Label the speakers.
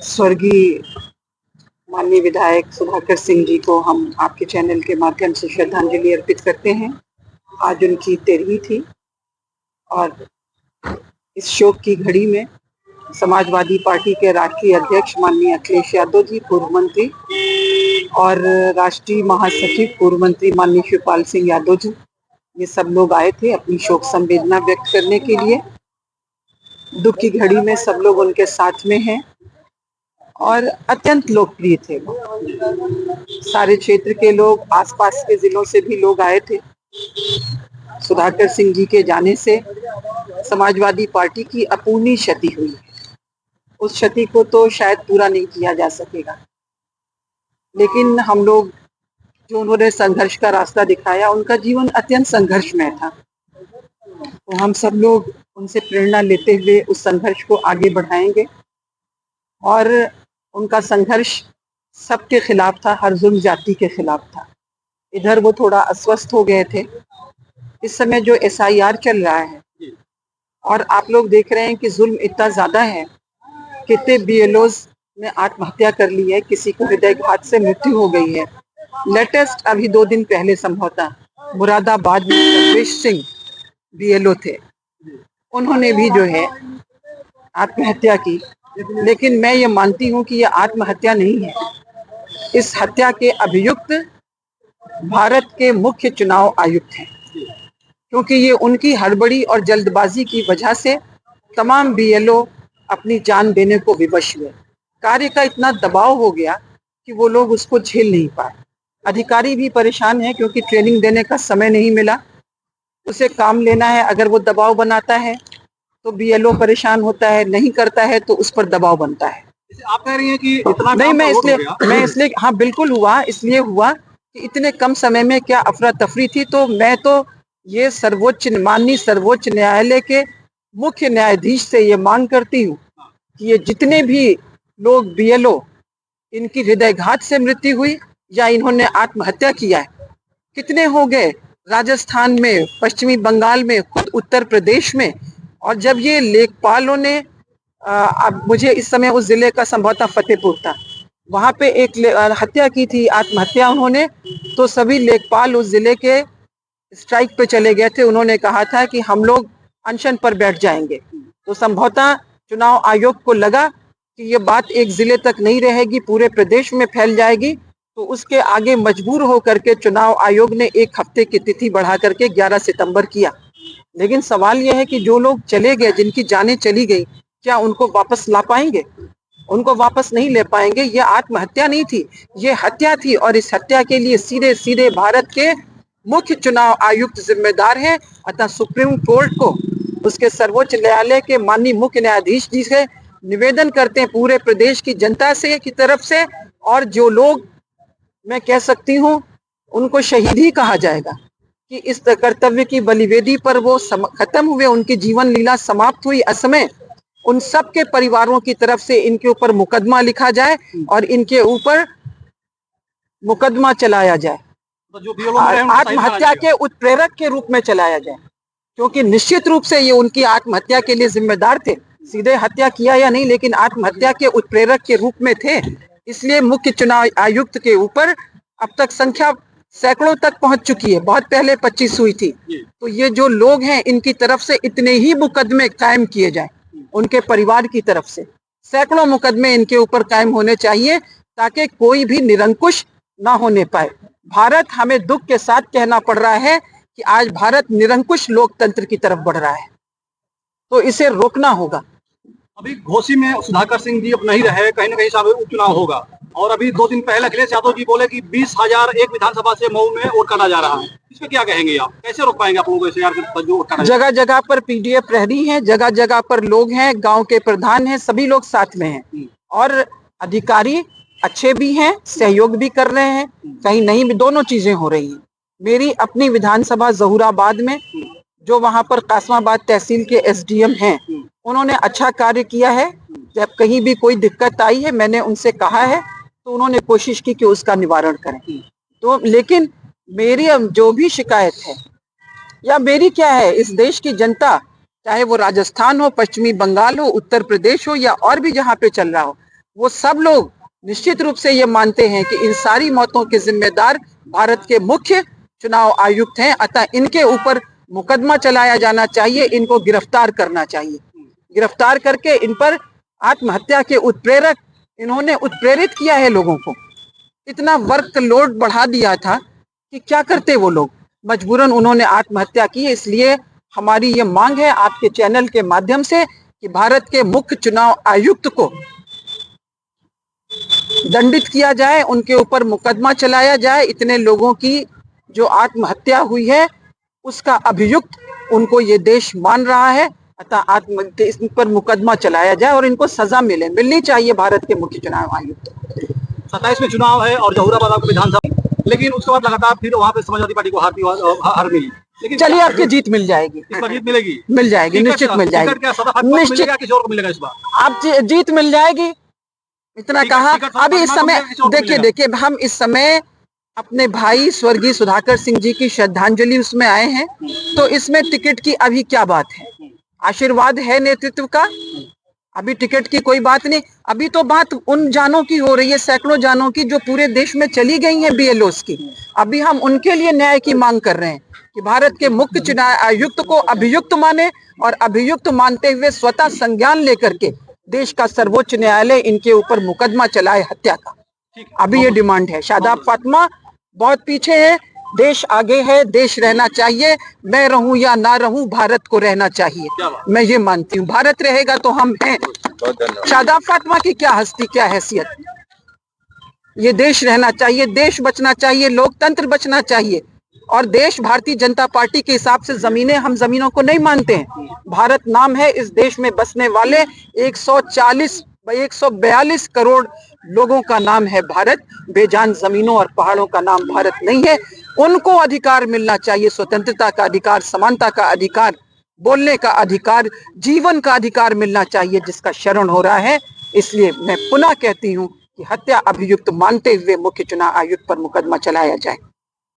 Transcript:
Speaker 1: स्वर्गीय माननीय विधायक सुधाकर सिंह जी को हम आपके चैनल के माध्यम से श्रद्धांजलि अर्पित करते हैं। आज उनकी 13वीं थी और इस शोक की घड़ी में समाजवादी पार्टी के राष्ट्रीय अध्यक्ष माननीय अखिलेश यादव जी, पूर्व मंत्री, और राष्ट्रीय महासचिव पूर्व मंत्री माननीय शिवपाल सिंह यादव जी, ये सब लोग आए थे अपनी शोक संवेदना व्यक्त करने के लिए। दुख की घड़ी में सब लोग उनके साथ में हैं और अत्यंत लोकप्रिय थे वो। सारे क्षेत्र के लोग, आसपास के जिलों से भी लोग आए थे। सुधाकर सिंह जी के जाने से समाजवादी पार्टी की अपूर्णीय क्षति हुई है। उस क्षति को तो शायद पूरा नहीं किया जा सकेगा, लेकिन हम लोग जो उन्होंने संघर्ष का रास्ता दिखाया, उनका जीवन अत्यंत संघर्षमय था। तो हम सब लोग उनसे प्रेरणा लेते हुए उस संघर्ष को आगे बढ़ाएंगे। और उनका संघर्ष सबके खिलाफ था, हर जुल्म जाति के खिलाफ था। इधर वो थोड़ा अस्वस्थ हो गए थे। इस समय जो SIR चल रहा है और आप लोग देख रहे हैं कि जुल्म इतना ज्यादा है, कितने BLOs ने आत्महत्या कर ली है, किसी को हृदयघात से मृत्यु हो गई है। लेटेस्ट अभी 2 दिन पहले संभवतः मुरादाबाद में सर्वेश सिंह BLO थे, उन्होंने भी जो है आत्महत्या की। लेकिन मैं ये मानती हूँ कि यह आत्महत्या नहीं है। इस हत्या के अभियुक्त भारत के मुख्य चुनाव आयुक्त हैं, क्योंकि ये उनकी हड़बड़ी और जल्दबाजी की वजह से तमाम BLO अपनी जान देने को विवश हुए। कार्य का इतना दबाव हो गया कि वो लोग उसको झेल नहीं पाए। अधिकारी भी परेशान है क्योंकि ट्रेनिंग देने का समय नहीं मिला, उसे काम लेना है। अगर वो दबाव बनाता है तो BLO परेशान होता है, नहीं करता है तो उस पर दबाव बनता है।
Speaker 2: आप कह रही हैं कि इतना
Speaker 1: नहीं, मैं इसलिए हाँ बिल्कुल हुआ, इसलिए हुआ कि इतने कम समय में क्या अफरा तफरी थी। तो मैं तो ये माननीय सर्वोच्च न्यायालय के मुख्य न्यायाधीश से ये मांग करती हूँ कि ये जितने भी लोग BLO इनकी हृदयघात से मृत्यु हुई या इन्होंने आत्महत्या किया है, कितने हो गए राजस्थान में, पश्चिमी बंगाल में, खुद उत्तर प्रदेश में। और जब ये लेखपालों ने अब मुझे इस समय उस जिले का संभवतः फतेहपुर था, वहां पे एक हत्या की थी, आत्महत्या उन्होंने, तो सभी लेखपाल उस जिले के स्ट्राइक पे चले गए थे। उन्होंने कहा था कि हम लोग अनशन पर बैठ जाएंगे। तो संभवतः चुनाव आयोग को लगा कि ये बात एक जिले तक नहीं रहेगी, पूरे प्रदेश में फैल जाएगी, तो उसके आगे मजबूर होकर के चुनाव आयोग ने 1 हफ्ते की तिथि बढ़ा करके 11 सितंबर किया। लेकिन सवाल यह है कि जो लोग चले गए, जिनकी जानें चली गई, क्या उनको वापस ला पाएंगे? उनको वापस नहीं ले पाएंगे। ये आत्महत्या नहीं थी, ये हत्या थी। और इस हत्या के लिए सीधे सीधे भारत के मुख्य चुनाव आयुक्त जिम्मेदार हैं। अतः सुप्रीम कोर्ट को, उसके सर्वोच्च न्यायालय के माननीय मुख्य न्यायाधीश जी से निवेदन करते हैं, पूरे प्रदेश की जनता से की तरफ से, और जो लोग मैं कह सकती हूँ उनको शहीद ही कहा जाएगा कि इस कर्तव्य की बलिवेदी पर वो खत्म हुए, उनकी जीवन लीला समाप्त हुई असमय, उन सब के परिवारों की तरफ से इनके ऊपर मुकदमा लिखा जाए और इनके ऊपर मुकदमा चलाया जाए,
Speaker 2: तो जो
Speaker 1: आत्महत्या के उत्प्रेरक के रूप में चलाया जाए, क्योंकि निश्चित रूप से ये उनकी आत्महत्या के लिए जिम्मेदार थे। सीधे हत्या किया या नहीं, लेकिन आत्महत्या के उत्प्रेरक के रूप में थे। इसलिए मुख्य चुनाव आयुक्त के ऊपर अब तक संख्या सैकड़ों तक पहुंच चुकी है। बहुत पहले 25 हुई थी। तो ये जो लोग हैं, इनकी तरफ से इतने ही मुकदमे कायम किए जाए, उनके परिवार की तरफ से सैकड़ों मुकदमे इनके ऊपर कायम होने चाहिए, ताकि कोई भी निरंकुश ना होने पाए। भारत, हमें दुख के साथ कहना पड़ रहा है कि आज भारत निरंकुश लोकतंत्र की तरफ बढ़ रहा है, तो इसे रोकना होगा।
Speaker 2: अभी घोसी में सुधाकर सिंह जी अब नहीं रहे, कहीं ना कहीं सामने उपचुनाव होगा, और अभी 2 दिन पहले अखिलेश यादव जी बोले कि 20,000 एक विधानसभा से मऊ में वोट काटा जा रहा है। इस पे क्या कहेंगे आप? कैसे रोक पाएंगे आप लोगों को जो वोट काटा?
Speaker 1: जगह जगह पर PDF प्रहरी हैं, जगह जगह पर लोग हैं, गांव के प्रधान हैं, सभी लोग साथ में हैं, और अधिकारी अच्छे भी हैं, सहयोग भी कर रहे हैं, कहीं नहीं भी, दोनों चीजें हो रही हैं। मेरी अपनी विधानसभा जहूराबाद में, जो वहां पर कासमाबाद तहसील के SDM हैं, उन्होंने अच्छा कार्य किया है। जब कहीं भी कोई दिक्कत आई है, मैंने उनसे कहा है, तो उन्होंने कोशिश की कि उसका निवारण करें। तो लेकिन मेरी जो भी शिकायत है, या मेरी क्या है, इस देश की जनता चाहे वो राजस्थान हो, पश्चिमी बंगाल हो, उत्तर प्रदेश हो या और भी जहां पे चल रहा हो, वो सब लोग निश्चित रूप से ये मानते हैं कि इन सारी मौतों के जिम्मेदार भारत के मुख्य चुनाव आयुक्त हैं। अतः इनके ऊपर मुकदमा चलाया जाना चाहिए, इनको गिरफ्तार करना चाहिए। गिरफ्तार करके इन पर आत्महत्या के उत्प्रेरक, इन्होंने उत्प्रेरित किया है लोगों को, इतना वर्कलोड बढ़ा दिया था कि क्या करते वो लोग, मजबूरन उन्होंने आत्महत्या की। इसलिए हमारी ये मांग है आपके चैनल के माध्यम से कि भारत के मुख्य चुनाव आयुक्त को दंडित किया जाए, उनके ऊपर मुकदमा चलाया जाए। इतने लोगों की जो आत्महत्या हुई है उसका अभियुक्त उनको ये देश मान रहा है, अतः इस पर मुकदमा चलाया जाए और इनको सजा मिलनी चाहिए भारत के मुख्य चुनाव आयुक्त।
Speaker 2: 27 में चुनाव है और जहूराबाद आपको विधानसभा, लेकिन उसके बाद लगातार फिर वहाँ पे समाजवादी पार्टी को हार मिली। लेकिन
Speaker 1: चलिए आपकी जीत मिल जाएगी,
Speaker 2: इस बार जीत मिलेगी,
Speaker 1: मिल जाएगी, निश्चित मिल जाएगी,
Speaker 2: निश्चित किसी और को मिलेगा इस बार।
Speaker 1: आप जीत मिल जाएगी, इतना कहा। अभी इस समय देखिए हम इस समय अपने भाई स्वर्गीय सुधाकर सिंह जी की श्रद्धांजलि उसमें आए हैं, तो इसमें टिकट की अभी क्या बात है? आशीर्वाद है नेतृत्व का, अभी टिकट की कोई बात नहीं। अभी तो बात उन जानों की हो रही है, सैकड़ों जानों की, जो पूरे देश में चली गई हैं बीएलओस की। अभी हम उनके लिए न्याय की मांग कर रहे हैं कि भारत के मुख्य चुनाव आयुक्त को अभियुक्त माने और अभियुक्त मानते हुए स्वतः संज्ञान लेकर के देश का सर्वोच्च न्यायालय इनके ऊपर मुकदमा चलाए हत्या का। अभी ये डिमांड है। शादाब फातिमा बहुत पीछे है, देश आगे है, देश रहना चाहिए। मैं रहूं या ना रहूं, भारत को रहना चाहिए। मैं ये मानती हूँ, भारत रहेगा तो हम हैं। शादाब फातिमा की क्या हस्ती, क्या हैसियत। ये देश रहना चाहिए, देश बचना चाहिए, लोकतंत्र बचना चाहिए। और देश भारतीय जनता पार्टी के हिसाब से जमीनें हम जमीनों को नहीं मानते हैं। भारत नाम है, इस देश में बसने वाले 142 करोड़ लोगों का नाम है भारत। बेजान जमीनों और पहाड़ों का नाम भारत नहीं है। उनको अधिकार मिलना चाहिए, स्वतंत्रता का अधिकार, समानता का अधिकार, बोलने का अधिकार, जीवन का अधिकार मिलना चाहिए, जिसका शरण हो रहा है। इसलिए मैं पुनः कहती हूं कि हत्या अभियुक्त मानते हुए मुख्य चुनाव आयुक्त पर मुकदमा चलाया जाए।